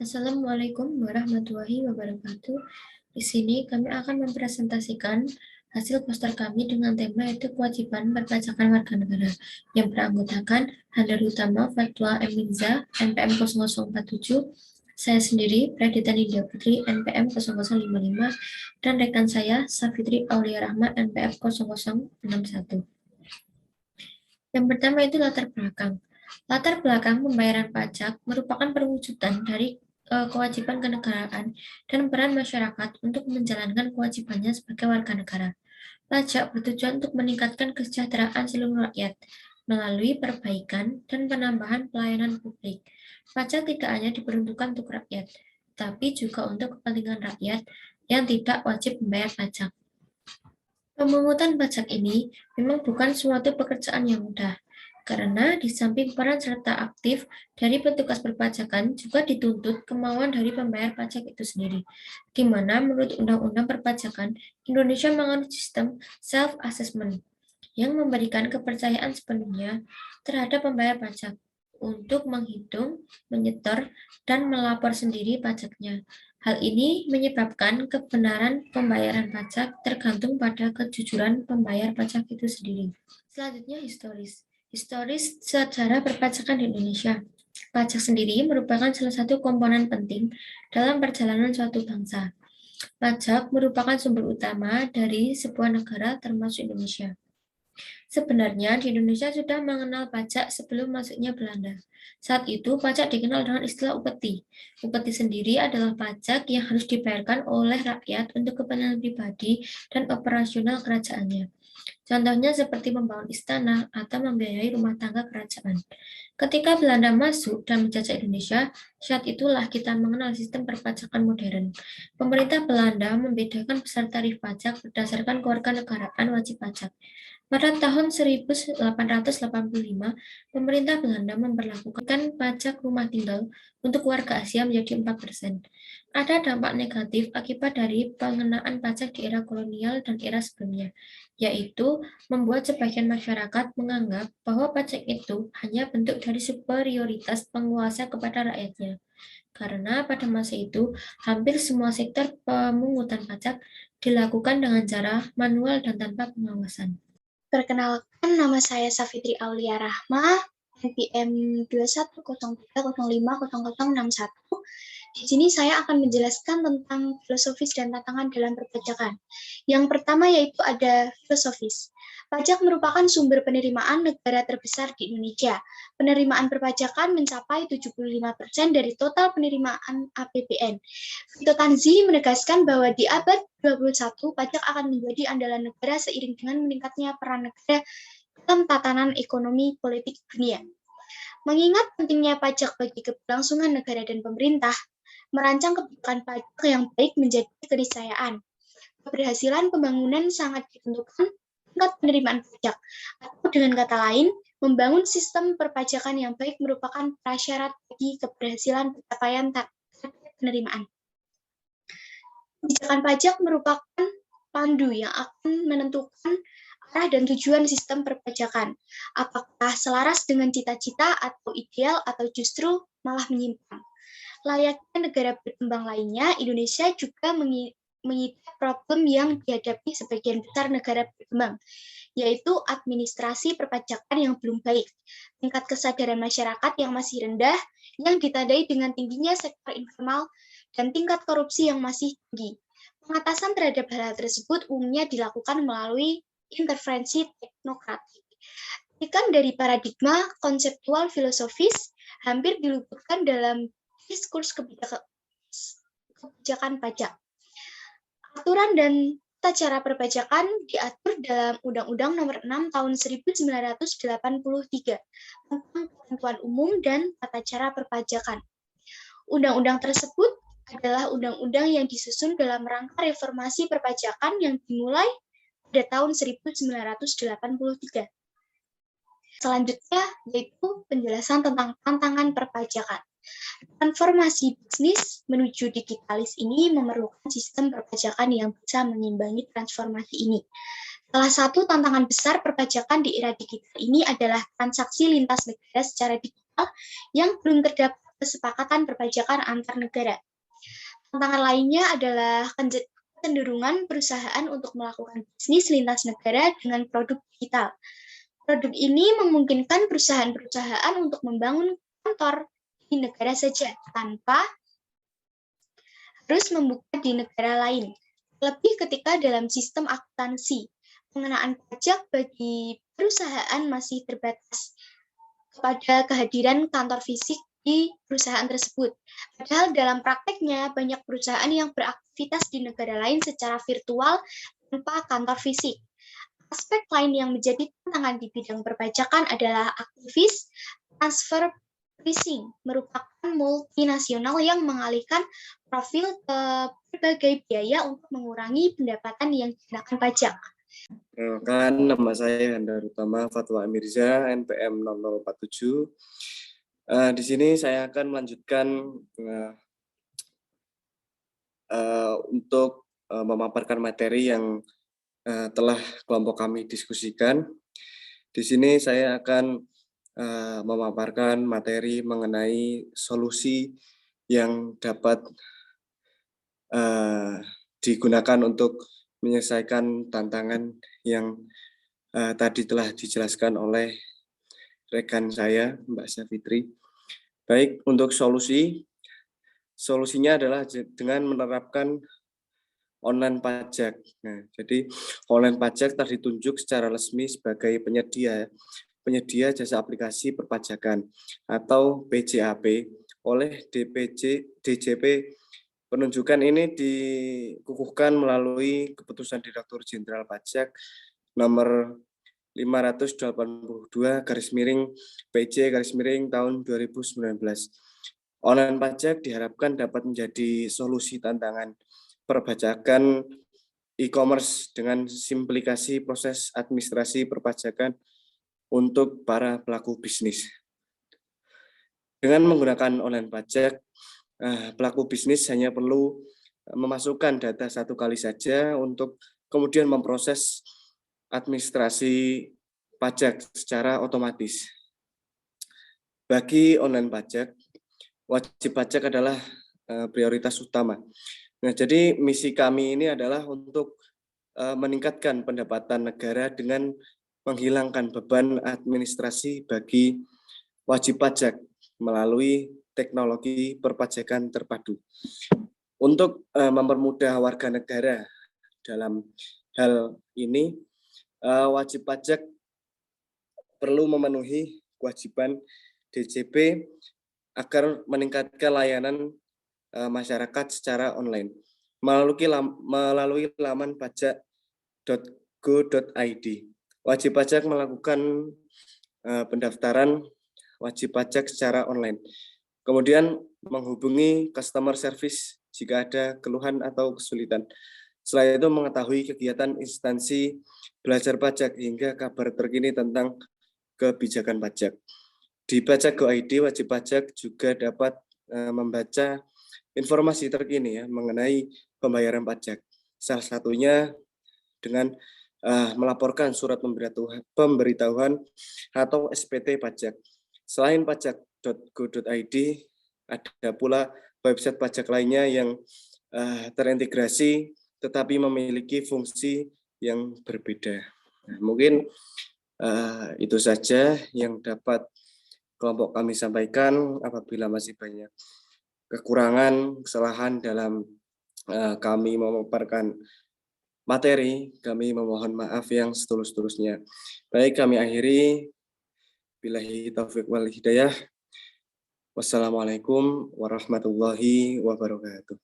Assalamualaikum warahmatullahi wabarakatuh. Di sini kami akan mempresentasikan hasil poster kami dengan tema yaitu kewajiban perpajakan warga negara yang beranggotakan Handar Utama Fatwa M. Mirza NPM 0047, saya sendiri Pradita Nindya Putri NPM 0055, dan rekan saya Safitri Aulia Rahma NPM 0061. Yang pertama itu latar belakang. Latar belakang pembayaran pajak merupakan perwujudan dari kewajiban kenegaraan dan peran masyarakat untuk menjalankan kewajibannya sebagai warga negara. Pajak bertujuan untuk meningkatkan kesejahteraan seluruh rakyat melalui perbaikan dan penambahan pelayanan publik. Pajak tidak hanya diperuntukkan untuk rakyat, tapi juga untuk kepentingan rakyat yang tidak wajib membayar pajak. Pemungutan pajak ini memang bukan suatu pekerjaan yang mudah, karena di samping peran serta aktif dari petugas perpajakan juga dituntut kemauan dari pembayar pajak itu sendiri, di mana menurut Undang-Undang Perpajakan, Indonesia menganut sistem self-assessment yang memberikan kepercayaan sepenuhnya terhadap pembayar pajak untuk menghitung, menyetor, dan melapor sendiri pajaknya. Hal ini menyebabkan kebenaran pembayaran pajak tergantung pada kejujuran pembayar pajak itu sendiri. Selanjutnya historis. Historis sejarah perpajakan di Indonesia. Pajak sendiri merupakan salah satu komponen penting dalam perjalanan suatu bangsa. Pajak merupakan sumber utama dari sebuah negara termasuk Indonesia. Sebenarnya di Indonesia sudah mengenal pajak sebelum masuknya Belanda. Saat itu pajak dikenal dengan istilah upeti. Upeti sendiri adalah pajak yang harus dibayarkan oleh rakyat untuk kepentingan pribadi dan operasional kerajaannya. Contohnya seperti membangun istana atau membiayai rumah tangga kerajaan. Ketika Belanda masuk dan menjajah Indonesia, saat itulah kita mengenal sistem perpajakan modern. Pemerintah Belanda membedakan besar tarif pajak berdasarkan kewarganegaraan wajib pajak. Pada tahun 1885, pemerintah Belanda memberlakukan pajak rumah tinggal untuk warga Asia menjadi 4%. Ada dampak negatif akibat dari pengenaan pajak di era kolonial dan era sebelumnya, yaitu membuat sebagian masyarakat menganggap bahwa pajak itu hanya bentuk dari superioritas penguasa kepada rakyatnya. Karena pada masa itu, hampir semua sektor pemungutan pajak dilakukan dengan cara manual dan tanpa pengawasan. Perkenalkan, nama saya Safitri Aulia Rahma, NPM 2103050061. Di sini saya akan menjelaskan tentang filosofis dan tantangan dalam perpajakan. Yang pertama yaitu ada filosofis. Pajak merupakan sumber penerimaan negara terbesar di Indonesia. Penerimaan perpajakan mencapai 75% dari total penerimaan APBN. Vito Tanzi menegaskan bahwa di abad 21, pajak akan menjadi andalan negara seiring dengan meningkatnya peran negara dalam tatanan ekonomi politik dunia. Mengingat pentingnya pajak bagi keberlangsungan negara dan pemerintah, merancang kebijakan pajak yang baik menjadi keniscayaan. Keberhasilan pembangunan sangat ditentukan tingkat penerimaan pajak, atau dengan kata lain, membangun sistem perpajakan yang baik merupakan prasyarat bagi keberhasilan pencapaian target penerimaan. Kebijakan pajak merupakan pandu yang akan menentukan arah dan tujuan sistem perpajakan. Apakah selaras dengan cita-cita atau ideal atau justru malah menyimpang. Layaknya negara berkembang lainnya, Indonesia juga mengidap problem yang dihadapi sebagian besar negara berkembang, yaitu administrasi perpajakan yang belum baik, tingkat kesadaran masyarakat yang masih rendah, yang ditandai dengan tingginya sektor informal, dan tingkat korupsi yang masih tinggi. Pengatasan terhadap hal tersebut umumnya dilakukan melalui intervensi teknokratik. Ikan dari paradigma konseptual filosofis hampir diluputkan dalam diskurs kebijakan pajak. Aturan dan tata cara perpajakan diatur dalam Undang-Undang Nomor 6 Tahun 1983 tentang ketentuan umum dan tata cara perpajakan. Undang-undang tersebut adalah undang-undang yang disusun dalam rangka reformasi perpajakan yang dimulai pada tahun 1983. Selanjutnya yaitu penjelasan tentang tantangan perpajakan. Transformasi bisnis menuju digitalis ini memerlukan sistem perpajakan yang bisa mengimbangi transformasi ini. Salah satu tantangan besar perpajakan di era digital ini adalah transaksi lintas negara secara digital yang belum terdapat kesepakatan perpajakan antar negara. Tantangan lainnya adalah kecenderungan perusahaan untuk melakukan bisnis lintas negara dengan produk digital. Produk ini memungkinkan perusahaan-perusahaan untuk membangun kantor di negara saja tanpa harus membuka di negara lain. Lebih ketika dalam sistem akuntansi, pengenaan pajak bagi perusahaan masih terbatas kepada kehadiran kantor fisik di perusahaan tersebut. Padahal dalam prakteknya banyak perusahaan yang beraktivitas di negara lain secara virtual tanpa kantor fisik. Aspek lain yang menjadi tantangan di bidang perpajakan adalah aktivis transfer pricing, merupakan multinasional yang mengalihkan profil ke berbagai biaya untuk mengurangi pendapatan yang dikenakan pajak. Perkenalkan, nama saya Handar Utama Fatwa Mirza, NPM 0047. Di sini saya akan melanjutkan untuk memaparkan materi yang telah kelompok kami diskusikan. Di sini saya akan memaparkan materi mengenai solusi yang dapat digunakan untuk menyelesaikan tantangan yang tadi telah dijelaskan oleh rekan saya, Mbak Syafitri. Baik, untuk solusinya adalah dengan menerapkan online pajak. Nah, jadi online pajak telah ditunjuk secara resmi sebagai penyedia jasa aplikasi perpajakan atau PJAP oleh DJP. Penunjukan ini dikukuhkan melalui Keputusan Direktur Jenderal Pajak nomor 582/PJ/tahun 2019. Online pajak diharapkan dapat menjadi solusi tantangan perpajakan e-commerce dengan simplifikasi proses administrasi perpajakan untuk para pelaku bisnis. Dengan menggunakan online pajak, pelaku bisnis hanya perlu memasukkan data satu kali saja untuk kemudian memproses administrasi pajak secara otomatis. Bagi online pajak, wajib pajak adalah prioritas utama. Nah, jadi misi kami ini adalah untuk meningkatkan pendapatan negara dengan menghilangkan beban administrasi bagi wajib pajak melalui teknologi perpajakan terpadu. Untuk mempermudah warga negara dalam hal ini, wajib pajak perlu memenuhi kewajiban DJP agar meningkatkan layanan masyarakat secara online melalui laman pajak.go.id. Wajib pajak melakukan pendaftaran wajib pajak secara online. Kemudian menghubungi customer service jika ada keluhan atau kesulitan. Selain itu mengetahui kegiatan instansi belajar pajak hingga kabar terkini tentang kebijakan pajak. Di pajak.go.id, wajib pajak juga dapat membaca informasi terkini mengenai pembayaran pajak. Salah satunya dengan melaporkan surat pemberitahuan atau SPT pajak. Selain pajak.go.id, ada pula website pajak lainnya yang terintegrasi tetapi memiliki fungsi yang berbeda. Nah, mungkin itu saja yang dapat kelompok kami sampaikan. Apabila masih banyak kekurangan, kesalahan dalam kami memaparkan materi, kami memohon maaf yang setulus-tulusnya. Baik, kami akhiri. Billahi taufiq wal hidayah. Wassalamualaikum warahmatullahi wabarakatuh.